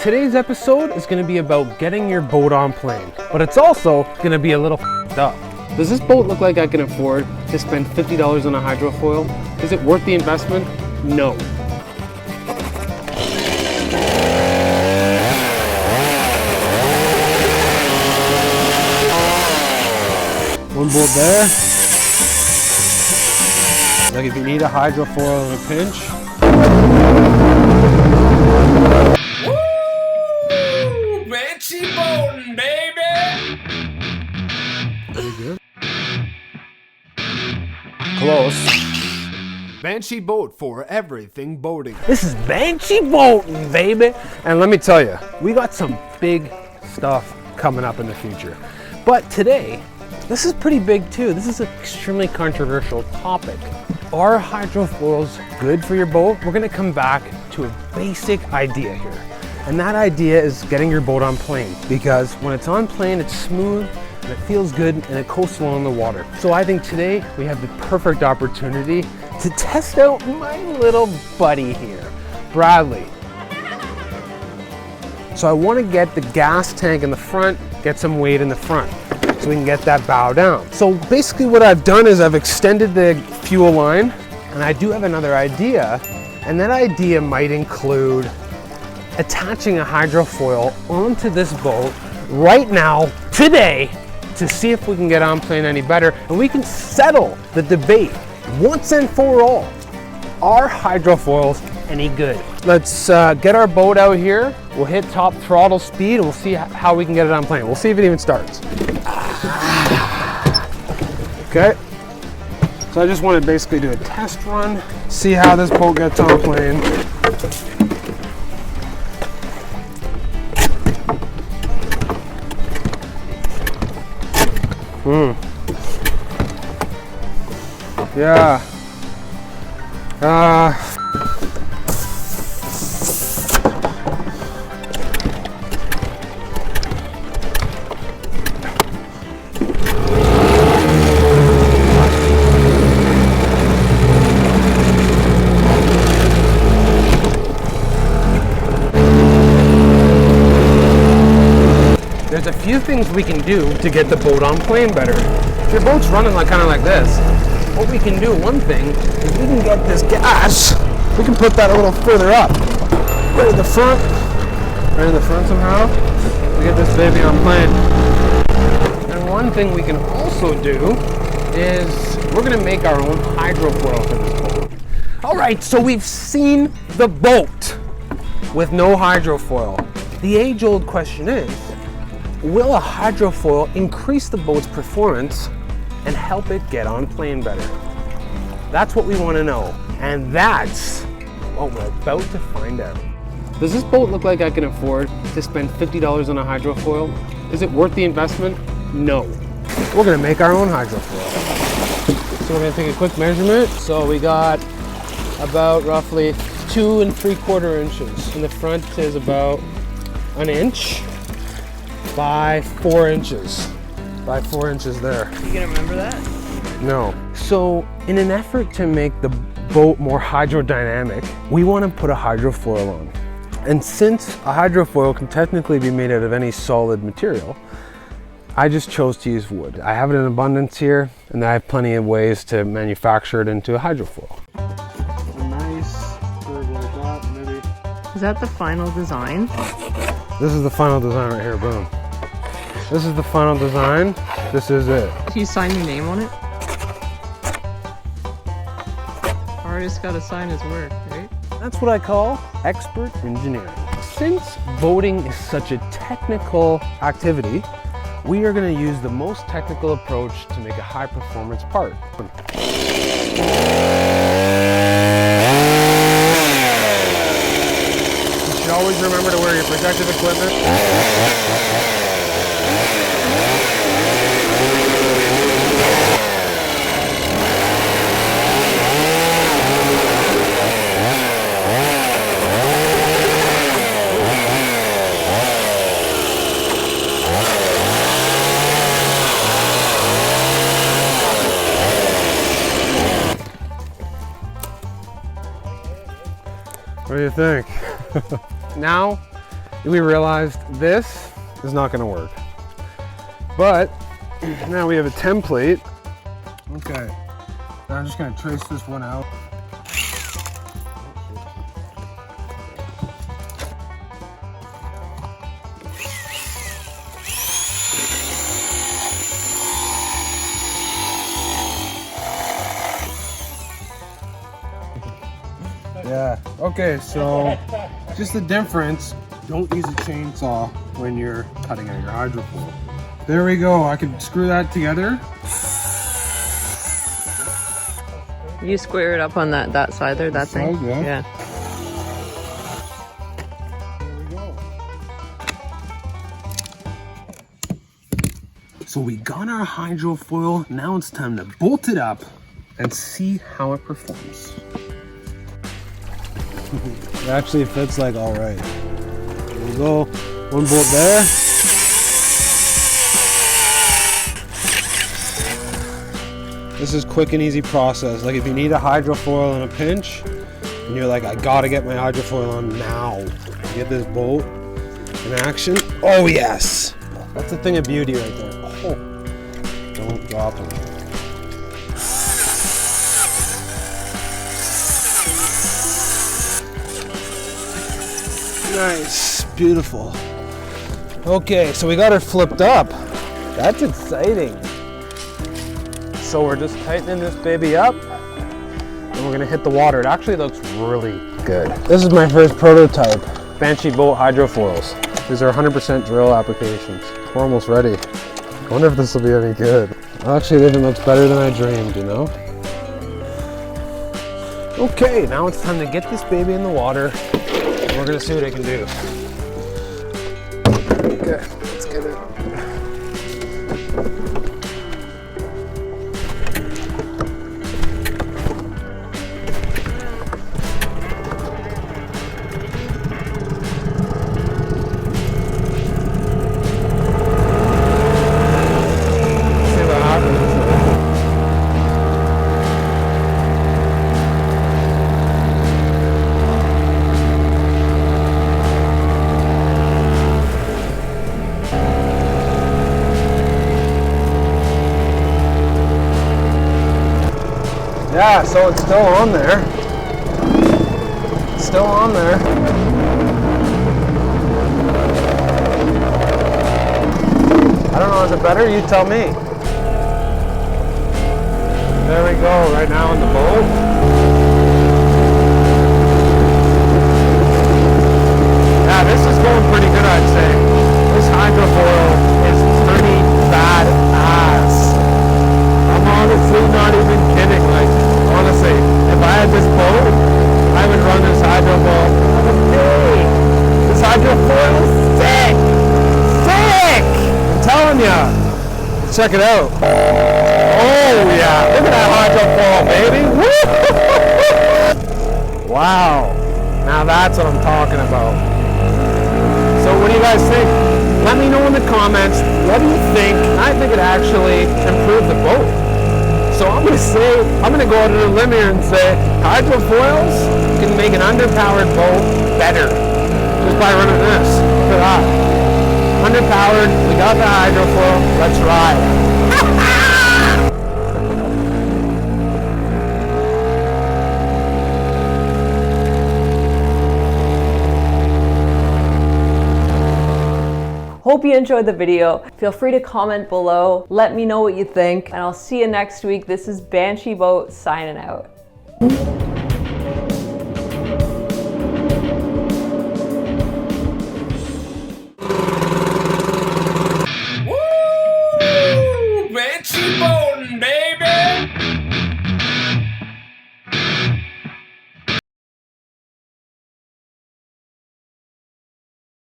Today's episode is going to be about getting your boat on plane, but it's also going to be a little f***ed up. Does this boat look like I can afford to spend $50 on a hydrofoil? Is it worth the investment? No. One bolt there. Like if you need a hydrofoil in a pinch. Woo! Banshee boating, baby! Very good. Close. Banshee boat for everything boating. This is Banshee boating, baby! And let me tell you, we got some big stuff coming up in the future. But today, this is pretty big too. This is an extremely controversial topic. Are hydrofoils good for your boat? We're gonna come back to a basic idea here. And that idea is getting your boat on plane. Because when it's on plane, it's smooth, and it feels good, and it coasts along the water. So I think today we have the perfect opportunity to test out my little buddy here, Bradley. So I wanna get the gas tank in the front, get some weight in the front, so we can get that bow down. So basically what I've done is I've extended the fuel line, and I do have another idea, and that idea might include attaching a hydrofoil onto this boat right now, today, to see if we can get on plane any better, and we can settle the debate once and for all. Are hydrofoils any good? Let's get our boat out here. We'll hit top throttle speed and we'll see how we can get it on plane. We'll see if it even starts. Okay. So I just want to basically do a test run, see how this boat gets on plane. Yeah. There's a few things we can do to get the boat on plane better. If your boat's running kind of like this, what we can do, one thing, is we can get this gas, we can put that a little further up. Right in the front somehow, to get this baby on plane. And one thing we can also do is we're gonna make our own hydrofoil for this boat. All right, so we've seen the boat with no hydrofoil. The age-old question is, will a hydrofoil increase the boat's performance and help it get on plane better? That's what we want to know, and that's what we're about to find out. Does this boat look like I can afford to spend $50 on a hydrofoil? Is it worth the investment? No. We're gonna make our own hydrofoil. So we're gonna take a quick measurement. So we got about roughly 2 3/4 inches. In the front is about an inch by 4 inches. By 4 inches there. You gonna remember that? No. So in an effort to make the boat more hydrodynamic, we want to put a hydrofoil on. And since a hydrofoil can technically be made out of any solid material, I just chose to use wood. I have it in abundance here, and I have plenty of ways to manufacture it into a hydrofoil. A nice curve like that, maybe. Is that the final design? This is the final design right here, boom. This is the final design. This is it. You sign your name on it? Artist gotta sign his work, right? That's what I call expert engineering. Since boating is such a technical activity, we are going to use the most technical approach to make a high performance part. You should always remember to wear your protective equipment. What do you think? Now we realized this is not gonna work. But now we have a template. Okay, now I'm just gonna trace this one out. Yeah, okay, so just the difference, don't use a chainsaw when you're cutting out your hydrofoil. There we go, I can screw that together. You square it up on that side there, that thing? Side, yeah. Yeah. So we got our hydrofoil, now it's time to bolt it up and see how it performs. It actually fits like all right. There we go. One bolt there. This is quick and easy process. Like if you need a hydrofoil in a pinch, and you're like, I gotta get my hydrofoil on now. Get this bolt in action. Oh yes! That's a thing of beauty right there. Oh, don't drop them. Nice, beautiful. Okay, so we got her flipped up. That's exciting. So we're just tightening this baby up and we're gonna hit the water. It actually looks really good. This is my first prototype, Banshee Boat Hydrofoils. These are 100% drill applications. We're almost ready. I wonder if this will be any good. Actually, it even looks better than I dreamed, you know? Okay, now it's time to get this baby in the water. We're gonna see what it can do. Okay, let's get it. See what happens. Yeah, so it's still on there. It's still on there. I don't know, is it better? You tell me. There we go, right now in the boat. Yeah, this is going pretty good, I'd say. This hydrofoil is pretty badass. I'm honestly not even kidding. Like, honestly, if I had this boat, I would run this hydrofoil every day. This hydrofoil is sick! Sick! I'm telling ya. Check it out. Oh yeah, look at that hydrofoil, baby. Woo! Wow. Now that's what I'm talking about. So what do you guys think? Let me know in the comments. What do you think? I think it actually improved the boat. So I'm gonna go out on a limb here and say hydrofoils can make an underpowered boat better just by running this. Look at that. Underpowered, we got the hydrofoil, let's ride. Hope you enjoyed the video. Feel free to comment below. Let me know what you think, and I'll see you next week. This is Banshee Boat signing out.